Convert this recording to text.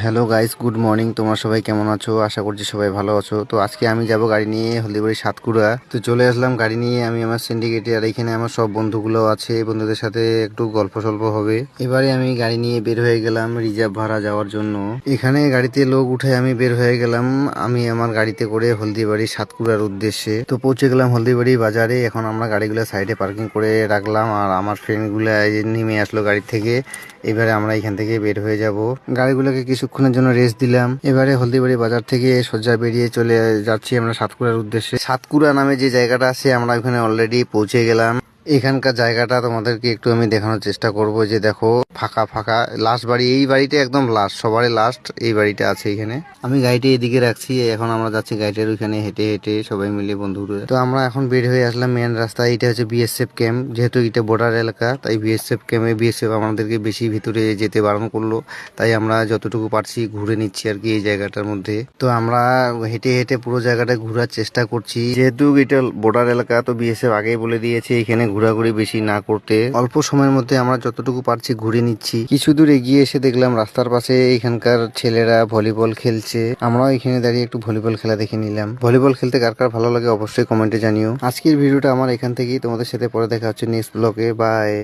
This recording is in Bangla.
Hello guys, good morning. তোমরা সবাই কেমন আছো? আশা করছি সবাই ভালো আছো। তো আজকে আমি যাব গাড়ি নিয়ে হলদিবাড়ি সাতকুড়া। তো চলে আসলাম গাড়ি নিয়ে আমি আমার সিন্ডিকেটে। আর এখানে আমার সব বন্ধুগুলো আছে, বন্ধুদের সাথে একটু গল্প সল্প হবে। এবারে আমি গাড়ি নিয়ে বের হয়ে গেলাম রিজার্ভ ভাড়া যাওয়ার জন্য। এখানে গাড়িতে লোক উঠে আমি বের হয়ে গেলাম আমি আমার গাড়িতে করে হলদিবাড়ি সাতকুড়ার উদ্দেশ্যে। তো পৌঁছে গেলাম হলদিবাড়ি বাজারে। এখন আমরা গাড়িগুলো সাইডে পার্কিং করে রাখলাম আর আমার ফ্রেন্ডগুলো নেমে আসলো গাড়ি থেকে। এবারে আমরা এখান থেকে বের হয়ে যাব। গাড়িগুলোকে কিছুক্ষণের জন্য রেস্ট দিলাম। এবারে হলদিবাড়ি বাজার থেকে সোজা বেরিয়ে চলে যাচ্ছি আমরা সাতকুড়ার উদ্দেশ্যে। সাতকুড়া নামে যে জায়গাটা আছে আমরা ওখানে অলরেডি পৌঁছে গেলাম। এখানকার জায়গাটা তোমাদেরকে একটু আমি দেখানোর চেষ্টা করব। যে দেখো, ফাঁকা ফাঁকা লাস্ট বাড়ি, এই বাড়িটা একদম লাস্ট, সবারই লাস্ট এই বাড়িটা আছে এখানে। আমি গাড়িটা এদিকে রাখছি, এখন আমরা যাচ্ছি গাড়িটার ওইখানে হেঁটে হেঁটে সবাই মিলে বন্ধুরা। তো আমরা এখন বের হয়ে আসলাম মেন রাস্তায়। এটা হচ্ছে বিএসএফ ক্যাম্প, যেহেতু এটা বর্ডার এলাকা তাই বিএসএফ ক্যাম্পে বিএসএফ আমাদেরকে বেশি ভিতরে যেতে বারণ করলো। তাই আমরা যতটুকু পারছি ঘুরে নিচ্ছি আর কি এই জায়গাটার মধ্যে। তো আমরা হেঁটে হেঁটে পুরো জায়গাটা ঘোরার চেষ্টা করছি। যেহেতু এটা বর্ডার এলাকা তো বিএসএফ আগেই বলে দিয়েছে এখানে ঘোরাঘুরি বেশি না করতে। অল্প সময়ের মধ্যে আমরা যতটুকু পারছি ঘুরে নিচ্ছি। কিছু দূর এগিয়ে এসে দেখলাম রাস্তার পাশে এখানকার ছেলেরা ভলিবল খেলছে। আমরাও এখানে দাঁড়িয়ে একটু ভলিবল খেলা দেখে নিলাম। ভলিবল খেলতে কার কার ভালো লাগে অবশ্যই কমেন্টে জানিও। আজকের ভিডিওটা আমার এখান থেকেই, তোমাদের সাথে পরে দেখা হচ্ছে নেক্সট ব্লগে। বাই।